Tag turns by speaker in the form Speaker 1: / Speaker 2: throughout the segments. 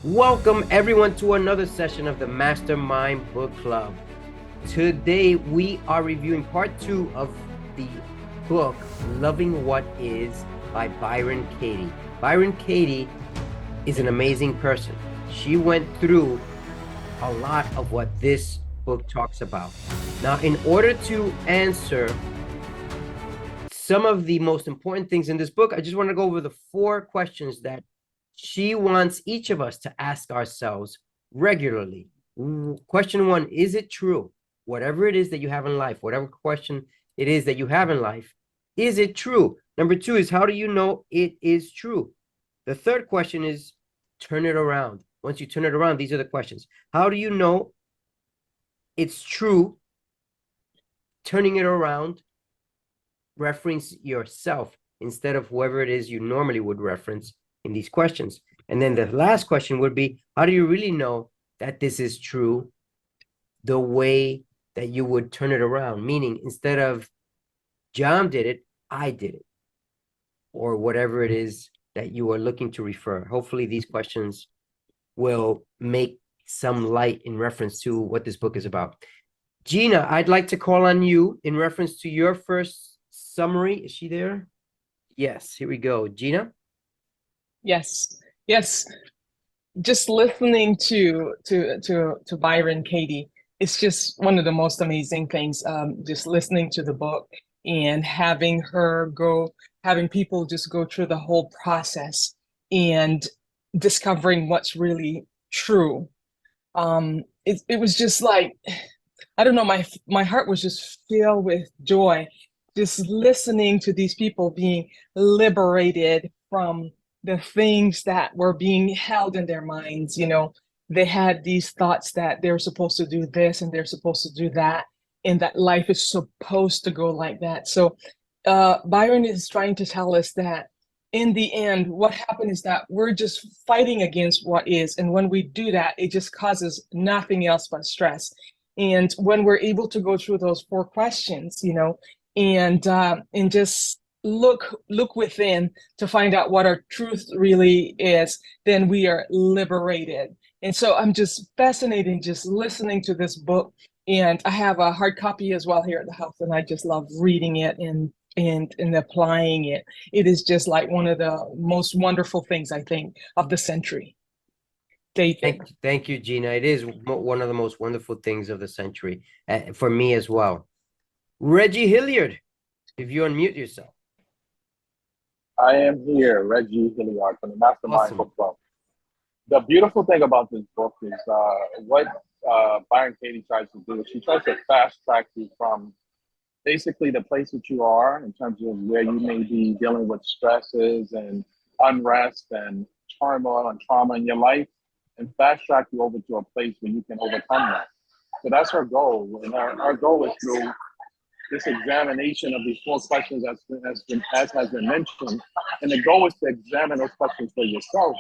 Speaker 1: Welcome everyone to another session of the Mastermind Book Club. Today we are reviewing part 2 of the book Loving What Is by Byron Katie. Byron Katie is an amazing person. She went through a lot of what this book talks about. Now, in order to answer some of the most important things in this book, I just want to go over the 4 questions that she wants each of us to ask ourselves regularly. Question 1, is it true? Whatever it is that you have in life, whatever question it is that you have in life, is it true? Number 2 is, how do you know it is true? The third question is, turn it around. Once you turn it around, these are the questions. How do you know it's true? Turning it around, reference yourself instead of whoever it is you normally would reference in these questions. And then the last question would be, how do you really know that this is true the way that you would turn it around? Meaning, instead of John did it, I did it, or whatever it is that you are looking to refer. Hopefully these questions will make some light in reference to what this book is about. Gina, I'd like to call on you in reference to your first summary. Is she there? Yes, here we go. Gina?
Speaker 2: Yes. Just listening to Byron Katie, it's just one of the most amazing things. Just listening to the book and having people just go through the whole process and discovering what's really true. It was just like, I don't know, my heart was just filled with joy, just listening to these people being liberated from the things that were being held in their minds. They had these thoughts that they're supposed to do this and they're supposed to do that, and that life is supposed to go like that. So Byron is trying to tell us that in the end, what happened is that we're just fighting against what is. And when we do that, it just causes nothing else but stress. And when we're able to go through those 4 questions, and just look within to find out what our truth really is, then we are liberated. And so I'm just fascinated just listening to this book. And I have a hard copy as well here at the house, and I just love reading it and applying it. It is just like one of the most wonderful things, I think, of the century. David.
Speaker 1: Thank you, Gina. It is one of the most wonderful things of the century, for me as well. Reggie Hilliard, if you unmute yourself.
Speaker 3: I am here, Reggie Hilliard from the Mastermind
Speaker 1: Awesome.
Speaker 3: Book Club. The beautiful thing about this book is what Byron Katie tries to do. She tries to fast track you from basically the place that you are in terms of where you may be dealing with stresses and unrest and turmoil and trauma in your life, and fast track you over to a place where you can overcome that. So that's her goal. And our goal is through this examination of these 4 questions as has been mentioned. And the goal is to examine those questions for yourself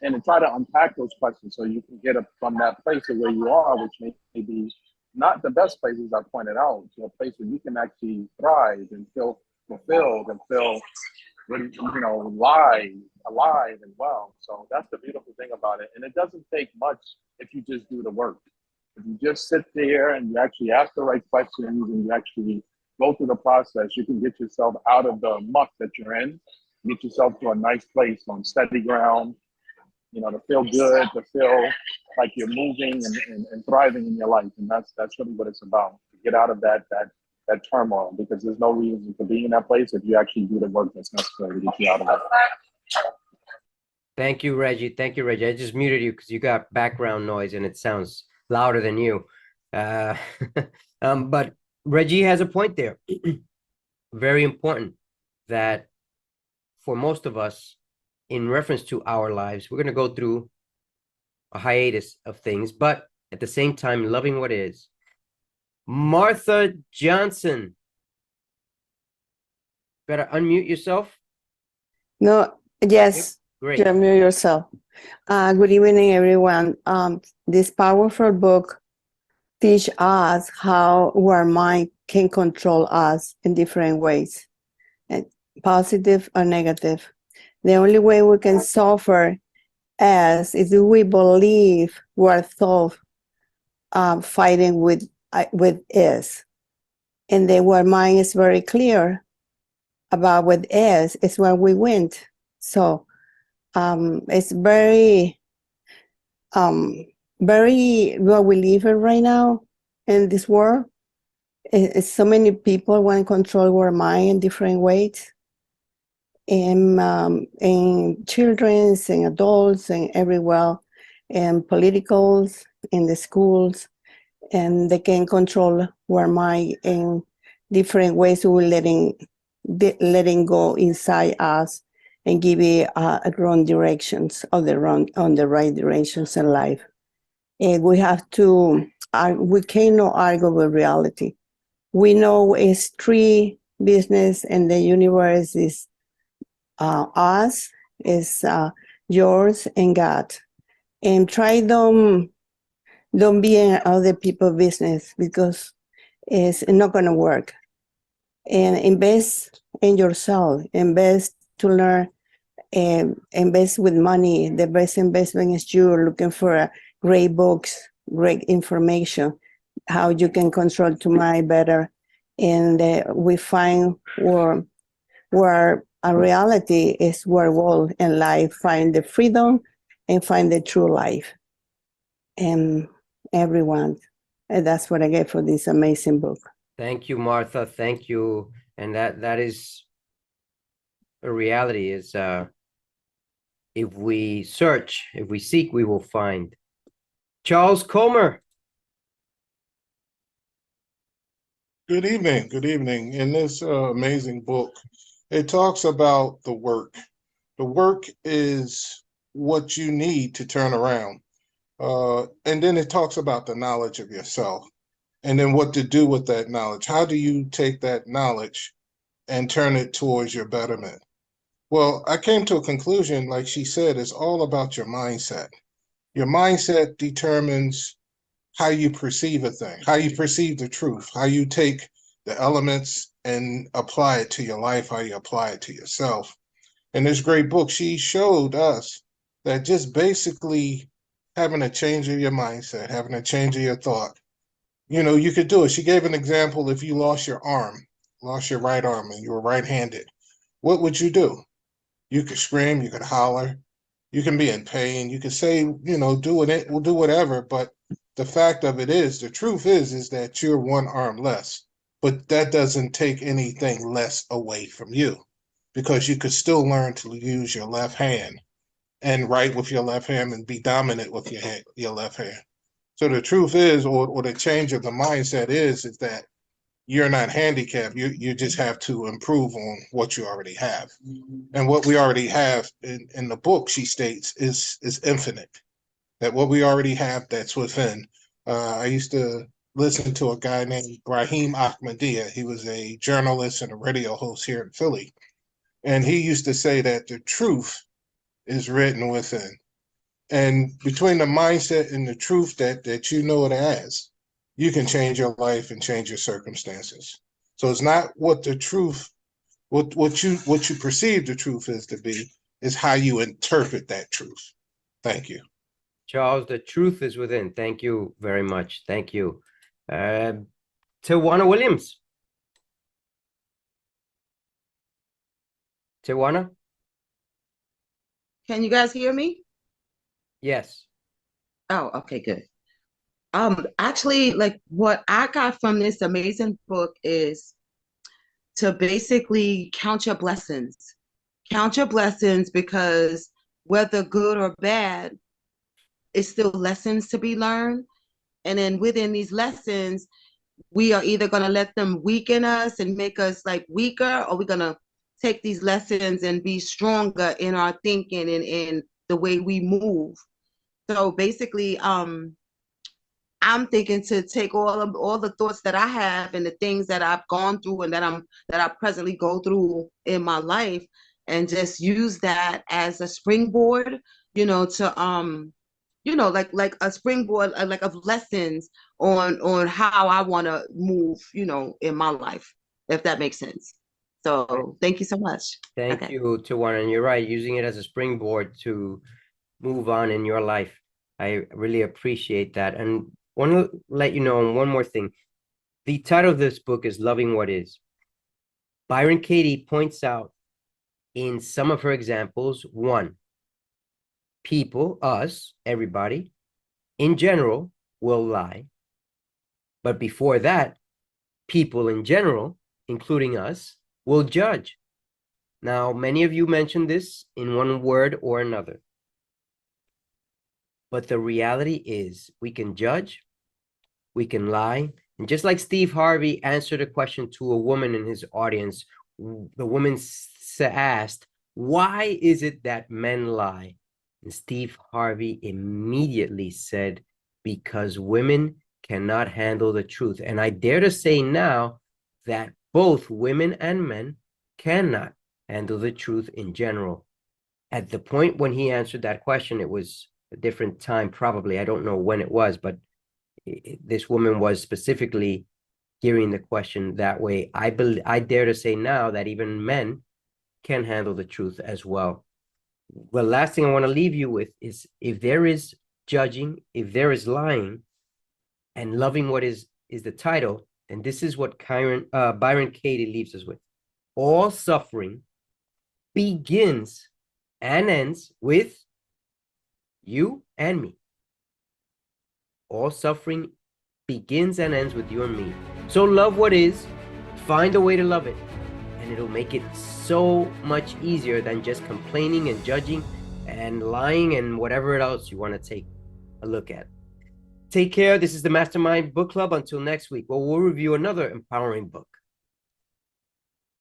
Speaker 3: and to try to unpack those questions so you can get up from that place of where you are, which may be not the best place, as I pointed out, to a place where you can actually thrive and feel fulfilled and feel, alive and well. So that's the beautiful thing about it. And it doesn't take much if you just do the work. If you just sit there and you actually ask the right questions and you actually go through the process, you can get yourself out of the muck that you're in, get yourself to a nice place on steady ground, to feel good, to feel like you're moving and thriving in your life. And that's really what it's about, to get out of that turmoil, because there's no reason to be in that place if you actually do the work that's necessary to get you out of it.
Speaker 1: Thank you, Reggie. I just muted you because you got background noise and it sounds louder than you. But Reggie has a point there. Very important that for most of us, in reference to our lives, we're going to go through a hiatus of things, but at the same time, loving what is. Martha Johnson. Better unmute yourself.
Speaker 4: No, yes.
Speaker 1: Great.
Speaker 4: You unmute yourself. Good evening, everyone. This powerful book teach us how our mind can control us in different ways, and positive or negative. The only way we can suffer S is we believe we're thought fighting with S. And then where mind is very clear about what is where we went. So it's very what we live in right now in this world. It's so many people want to control our mind in different ways. And children's and adults and everywhere, and politicals in the schools, and they can control our mind in different ways. We're letting go inside us and give it wrong directions on the right directions in life. And we have to, we cannot argue with reality. We know it's three business and the universe is us, is yours and God. And try don't be in other people's business because it's not going to work. And invest in yourself, invest to learn, and invest with money. The best investment is you're looking for great books, great information, how you can control to mind better. And we find where a reality is where we'll in life find the freedom and find the true life. And everyone, and that's what I get for this amazing book.
Speaker 1: Thank you, Martha. Thank you. And that is a reality is if we search, if we seek, we will find. Charles Comer.
Speaker 5: Good evening. Good evening. In this amazing book, it talks about the work. The work is what you need to turn around. And then it talks about the knowledge of yourself and then what to do with that knowledge. How do you take that knowledge and turn it towards your betterment? Well, I came to a conclusion, like she said, it's all about your mindset. Your mindset determines how you perceive a thing, how you perceive the truth, how you take the elements and apply it to your life, how you apply it to yourself. In this great book, she showed us that just basically having a change of your mindset, having a change of your thought, you could do it. She gave an example. If you lost your right arm, and you were right-handed, what would you do? You could scream, you could holler, you can be in pain, you could say, we'll do whatever, but the fact of it is, the truth is that you're one arm less, but that doesn't take anything less away from you because you could still learn to use your left hand and write with your left hand and be dominant with your left hand. So the truth is, or the change of the mindset is that you're not handicapped. You just have to improve on what you already have. And what we already have in the book, she states, is infinite. That what we already have that's within. I used to listen to a guy named Brahim Ahmadiyya. He was a journalist and a radio host here in Philly. And he used to say that the truth is written within. And between the mindset and the truth that you know it as, you can change your life and change your circumstances. So it's not what the truth, what you perceive the truth is to be, is how you interpret that truth. Thank you.
Speaker 1: Charles, the truth is within. Thank you very much. Thank you. Tawana Williams. Tawana?
Speaker 6: Can you guys hear me?
Speaker 1: Yes.
Speaker 6: Oh, okay, good. Actually, like what I got from this amazing book is to basically count your blessings. Count your blessings because whether good or bad, it's still lessons to be learned. And then within these lessons, we are either going to let them weaken us and make us like weaker, or we're going to take these lessons and be stronger in our thinking and in the way we move. So basically, I'm thinking to take all the thoughts that I have and the things that I've gone through and that I presently go through in my life, and just use that as a springboard, to like a springboard, like of lessons on how I want to move, in my life, if that makes sense. So thank you so much.
Speaker 1: Thank you, Tawana. And you're right, using it as a springboard to move on in your life. I really appreciate that. And want to let you know one more thing. The title of this book is Loving What Is. Byron Katie points out in some of her examples, one, people, us, everybody, in general, will lie. But before that, people in general, including us, will judge. Now, many of you mentioned this in one word or another. But the reality is we can judge, we can lie. And just like Steve Harvey answered a question to a woman in his audience, the woman asked, why is it that men lie? And Steve Harvey immediately said, because women cannot handle the truth. And I dare to say now that both women and men cannot handle the truth in general. At the point when he answered that question, it was a different time, probably. I don't know when it was, but this woman was specifically hearing the question that way. I dare to say now that even men can handle the truth as well. The last thing I want to leave you with is, if there is judging, if there is lying, and loving what is the title, then this is what Byron Katie leaves us with. All suffering begins and ends with you and me. All suffering begins and ends with you and me. So love what is, find a way to love it, and it'll make it so much easier than just complaining and judging and lying and whatever else you want to take a look at. Take care. This is the Mastermind Book Club. Until next week, we'll review another empowering book.